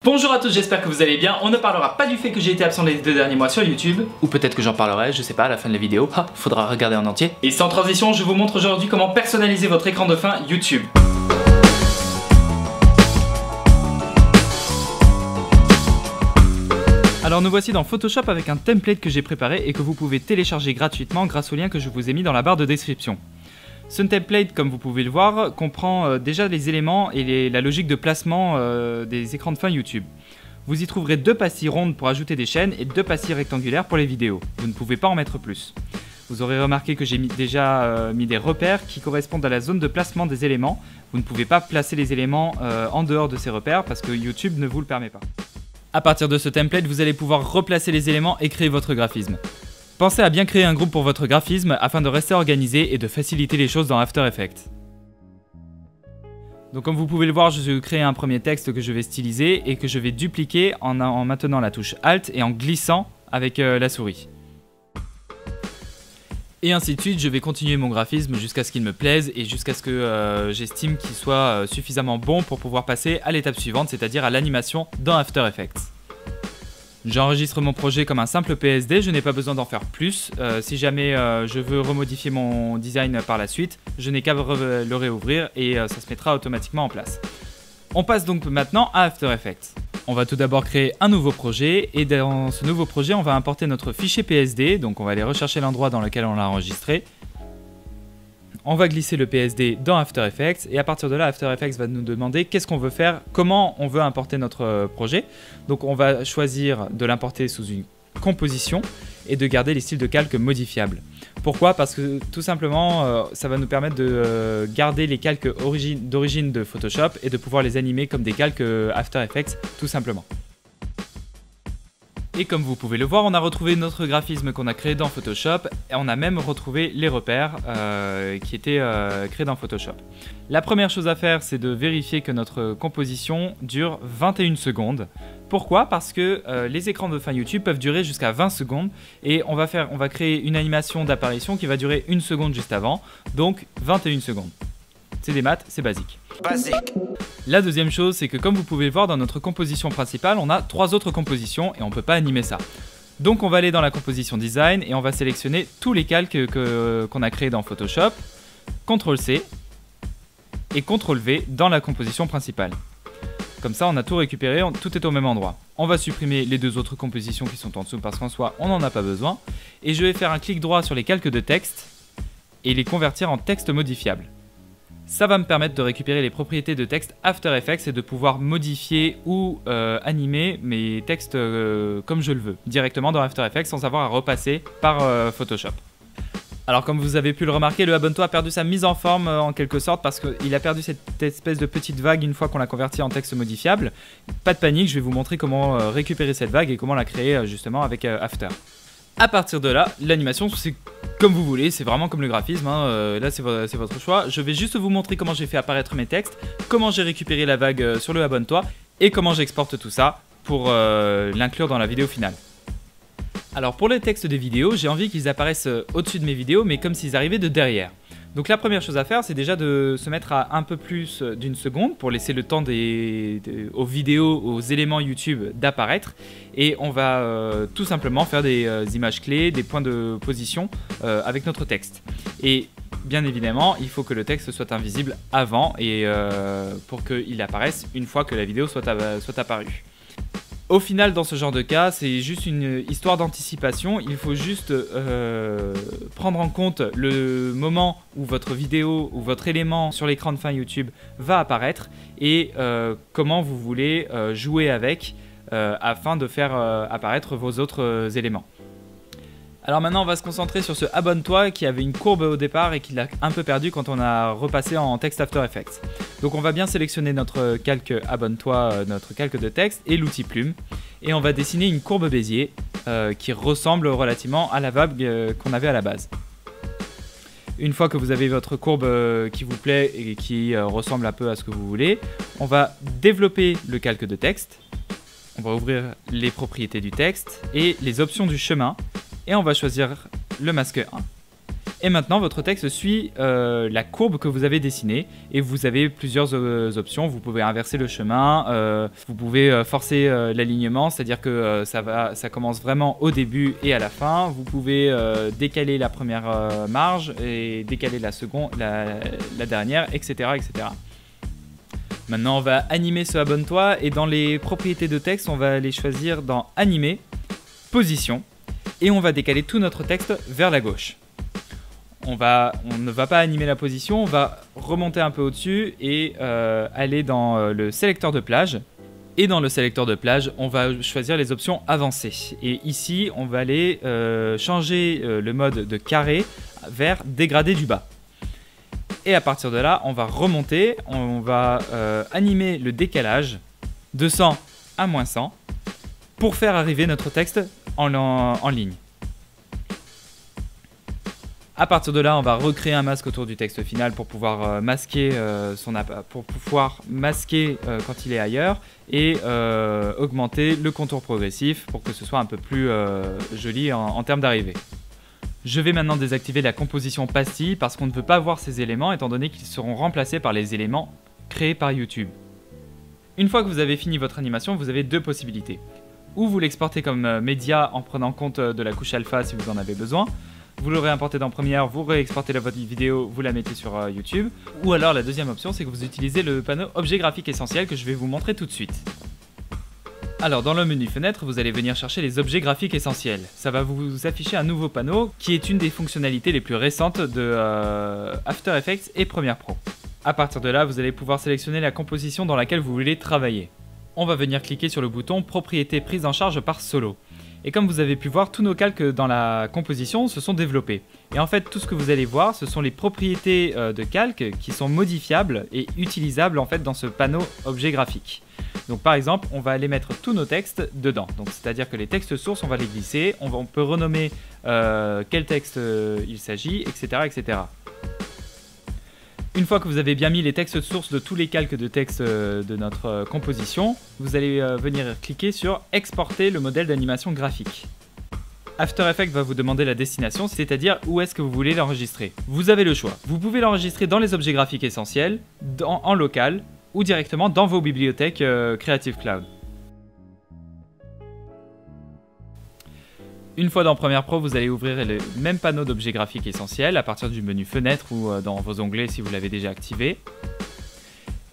Bonjour à tous, j'espère que vous allez bien. On ne parlera pas du fait que j'ai été absent les 2 derniers mois sur YouTube. Ou peut-être que j'en parlerai, je sais pas, à la fin de la vidéo. Ah, faudra regarder en entier. Et sans transition, je vous montre aujourd'hui comment personnaliser votre écran de fin YouTube. Alors nous voici dans Photoshop avec un template que j'ai préparé et que vous pouvez télécharger gratuitement grâce au lien que je vous ai mis dans la barre de description. Ce template, comme vous pouvez le voir, comprend déjà les éléments et la logique de placement des écrans de fin YouTube. Vous y trouverez 2 pastilles rondes pour ajouter des chaînes et 2 pastilles rectangulaires pour les vidéos. Vous ne pouvez pas en mettre plus. Vous aurez remarqué que j'ai déjà mis des repères qui correspondent à la zone de placement des éléments. Vous ne pouvez pas placer les éléments en dehors de ces repères parce que YouTube ne vous le permet pas. À partir de ce template, vous allez pouvoir replacer les éléments et créer votre graphisme. Pensez à bien créer un groupe pour votre graphisme afin de rester organisé et de faciliter les choses dans After Effects. Donc comme vous pouvez le voir, je crée un premier texte que je vais styliser et que je vais dupliquer en maintenant la touche Alt et en glissant avec la souris. Et ainsi de suite, je vais continuer mon graphisme jusqu'à ce qu'il me plaise et jusqu'à ce que j'estime qu'il soit suffisamment bon pour pouvoir passer à l'étape suivante, c'est-à-dire à l'animation dans After Effects. J'enregistre mon projet comme un simple PSD, je n'ai pas besoin d'en faire plus. Si jamais je veux remodifier mon design par la suite, je n'ai qu'à le réouvrir et ça se mettra automatiquement en place. On passe donc maintenant à After Effects. On va tout d'abord créer un nouveau projet et dans ce nouveau projet, on va importer notre fichier PSD. Donc on va aller rechercher l'endroit dans lequel on l'a enregistré. On va glisser le PSD dans After Effects et à partir de là, After Effects va nous demander qu'est-ce qu'on veut faire, comment on veut importer notre projet. Donc on va choisir de l'importer sous une composition et de garder les styles de calque modifiables. Pourquoi? Parce que tout simplement, ça va nous permettre de garder les calques d'origine de Photoshop et de pouvoir les animer comme des calques After Effects, tout simplement. Et comme vous pouvez le voir, on a retrouvé notre graphisme qu'on a créé dans Photoshop et on a même retrouvé les repères qui étaient créés dans Photoshop. La première chose à faire, c'est de vérifier que notre composition dure 21 secondes. Pourquoi? Parce que les écrans de fin YouTube peuvent durer jusqu'à 20 secondes et on va créer une animation d'apparition qui va durer 1 seconde juste avant, donc 21 secondes. C'est des maths, c'est basique. La deuxième chose, c'est que comme vous pouvez le voir dans notre composition principale, on a 3 autres compositions et on ne peut pas animer ça. Donc on va aller dans la composition design et on va sélectionner tous les calques qu'on a créés dans Photoshop, CTRL-C et CTRL-V dans la composition principale. Comme ça, on a tout récupéré, tout est au même endroit. On va supprimer les 2 autres compositions qui sont en dessous parce qu'en soi, on n'en a pas besoin. Et je vais faire un clic droit sur les calques de texte et les convertir en texte modifiable. Ça va me permettre de récupérer les propriétés de texte After Effects et de pouvoir modifier ou animer mes textes comme je le veux, directement dans After Effects sans avoir à repasser par Photoshop. Alors comme vous avez pu le remarquer, le Abonne-toi a perdu sa mise en forme en quelque sorte parce qu'il a perdu cette espèce de petite vague une fois qu'on l'a converti en texte modifiable. Pas de panique, je vais vous montrer comment récupérer cette vague et comment la créer justement avec After. À partir de là, l'animation c'est comme vous voulez, c'est vraiment comme le graphisme, hein. Là c'est votre choix. Je vais juste vous montrer comment j'ai fait apparaître mes textes, comment j'ai récupéré la vague sur le Abonne-toi et comment j'exporte tout ça pour l'inclure dans la vidéo finale. Alors pour les textes des vidéos, j'ai envie qu'ils apparaissent au-dessus de mes vidéos mais comme s'ils arrivaient de derrière. Donc la première chose à faire, c'est déjà de se mettre à un peu plus d'1 seconde pour laisser le temps aux vidéos, aux éléments YouTube d'apparaître. Et on va tout simplement faire des images clés, des points de position avec notre texte. Et bien évidemment, il faut que le texte soit invisible avant et pour qu'il apparaisse une fois que la vidéo soit apparue. Au final, dans ce genre de cas, c'est juste une histoire d'anticipation. Il faut juste prendre en compte le moment où votre vidéo ou votre élément sur l'écran de fin YouTube va apparaître et comment vous voulez jouer avec afin de faire apparaître vos autres éléments. Alors maintenant on va se concentrer sur ce Abonne-toi qui avait une courbe au départ et qui l'a un peu perdu quand on a repassé en texte After Effects. Donc on va bien sélectionner notre calque Abonne-toi, notre calque de texte et l'outil plume. Et on va dessiner une courbe Bézier qui ressemble relativement à la vague qu'on avait à la base. Une fois que vous avez votre courbe qui vous plaît et qui ressemble un peu à ce que vous voulez, on va développer le calque de texte. On va ouvrir les propriétés du texte et les options du chemin. Et on va choisir le masque 1. Et maintenant, votre texte suit la courbe que vous avez dessinée et vous avez plusieurs options. Vous pouvez inverser le chemin, vous pouvez forcer l'alignement, c'est-à-dire que ça commence vraiment au début et à la fin. Vous pouvez décaler la première marge et décaler la seconde, la dernière, etc., etc. Maintenant, on va animer ce abonne-toi et dans les propriétés de texte, on va les choisir dans animer, position et on va décaler tout notre texte vers la gauche. On ne va pas animer la position, on va remonter un peu au-dessus et aller dans le sélecteur de plage. Et dans le sélecteur de plage, on va choisir les options avancées. Et ici, on va aller changer le mode de carré vers dégradé du bas. Et à partir de là, on va remonter, on va animer le décalage de 100 à moins 100 pour faire arriver notre texte en ligne. À partir de là, on va recréer un masque autour du texte final pour pouvoir masquer quand il est ailleurs et augmenter le contour progressif pour que ce soit un peu plus joli en termes d'arrivée. Je vais maintenant désactiver la composition pastille parce qu'on ne veut pas voir ces éléments étant donné qu'ils seront remplacés par les éléments créés par YouTube. Une fois que vous avez fini votre animation, vous avez deux possibilités. Ou vous l'exportez comme média en prenant compte de la couche alpha si vous en avez besoin. Vous l'aurez importé dans Premiere, vous réexportez votre vidéo, vous la mettez sur YouTube. Ou alors la deuxième option, c'est que vous utilisez le panneau objet graphique essentiel que je vais vous montrer tout de suite. Alors dans le menu fenêtre, vous allez venir chercher les objets graphiques essentiels. Ça va vous afficher un nouveau panneau qui est une des fonctionnalités les plus récentes de After Effects et Premiere Pro. À partir de là, vous allez pouvoir sélectionner la composition dans laquelle vous voulez travailler. On va venir cliquer sur le bouton Propriétés prises en charge par Solo. Et comme vous avez pu voir, tous nos calques dans la composition se sont développés. Et en fait, tout ce que vous allez voir, ce sont les propriétés de calque qui sont modifiables et utilisables en fait dans ce panneau objet graphique. Donc par exemple, on va aller mettre tous nos textes dedans. Donc c'est-à-dire que les textes sources, on va les glisser, on peut renommer quel texte il s'agit, etc., etc. Une fois que vous avez bien mis les textes sources de tous les calques de texte de notre composition, vous allez venir cliquer sur « Exporter le modèle d'animation graphique ». After Effects va vous demander la destination, c'est-à-dire où est-ce que vous voulez l'enregistrer. Vous avez le choix. Vous pouvez l'enregistrer dans les objets graphiques essentiels, en local, ou directement dans vos bibliothèques Creative Cloud. Une fois dans Premiere Pro, vous allez ouvrir le même panneau d'objets graphiques essentiels à partir du menu Fenêtre ou dans vos onglets si vous l'avez déjà activé.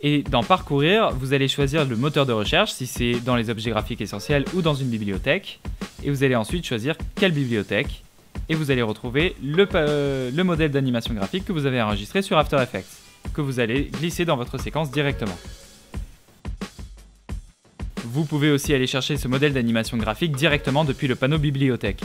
Et dans Parcourir, vous allez choisir le moteur de recherche si c'est dans les objets graphiques essentiels ou dans une bibliothèque. Et vous allez ensuite choisir quelle bibliothèque. Et vous allez retrouver le modèle d'animation graphique que vous avez enregistré sur After Effects, que vous allez glisser dans votre séquence directement. Vous pouvez aussi aller chercher ce modèle d'animation graphique directement depuis le panneau bibliothèque.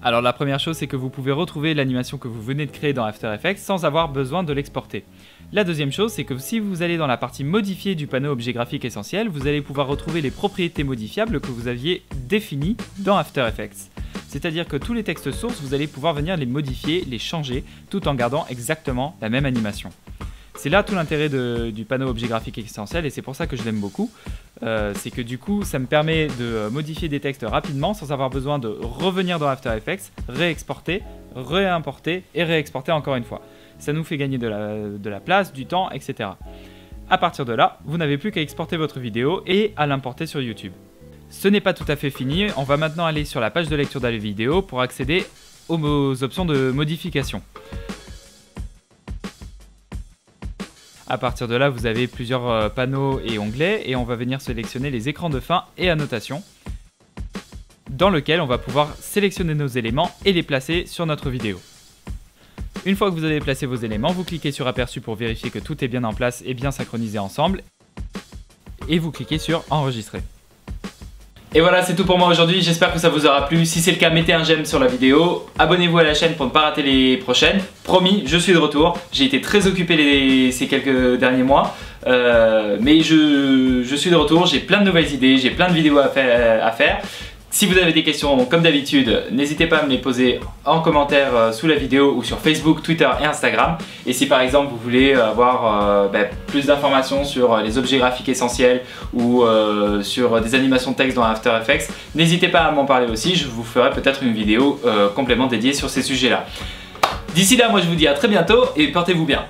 Alors la première chose, c'est que vous pouvez retrouver l'animation que vous venez de créer dans After Effects sans avoir besoin de l'exporter. La deuxième chose, c'est que si vous allez dans la partie modifiée du panneau objet graphique essentiel, vous allez pouvoir retrouver les propriétés modifiables que vous aviez définies dans After Effects. C'est-à-dire que tous les textes sources, vous allez pouvoir venir les modifier, les changer, tout en gardant exactement la même animation. C'est là tout l'intérêt du panneau objet graphique essentiel et c'est pour ça que je l'aime beaucoup. C'est que du coup, ça me permet de modifier des textes rapidement sans avoir besoin de revenir dans After Effects, réexporter, réimporter et réexporter encore une fois. Ça nous fait gagner de la place, du temps, etc. À partir de là, vous n'avez plus qu'à exporter votre vidéo et à l'importer sur YouTube. Ce n'est pas tout à fait fini, on va maintenant aller sur la page de lecture de la vidéo pour accéder aux options de modification. À partir de là, vous avez plusieurs panneaux et onglets et on va venir sélectionner les écrans de fin et annotations dans lequel on va pouvoir sélectionner nos éléments et les placer sur notre vidéo. Une fois que vous avez placé vos éléments, vous cliquez sur Aperçu pour vérifier que tout est bien en place et bien synchronisé ensemble et vous cliquez sur Enregistrer. Et voilà, c'est tout pour moi aujourd'hui, j'espère que ça vous aura plu. Si c'est le cas, mettez un j'aime sur la vidéo, abonnez-vous à la chaîne pour ne pas rater les prochaines. Promis, je suis de retour, j'ai été très occupé ces quelques derniers mois, mais je suis de retour, j'ai plein de nouvelles idées, j'ai plein de vidéos à faire. Si vous avez des questions, comme d'habitude, n'hésitez pas à me les poser en commentaire sous la vidéo ou sur Facebook, Twitter et Instagram. Et si par exemple vous voulez avoir plus d'informations sur les objets graphiques essentiels ou sur des animations de texte dans After Effects, n'hésitez pas à m'en parler aussi, je vous ferai peut-être une vidéo complément dédiée sur ces sujets-là. D'ici là, moi je vous dis à très bientôt et portez-vous bien.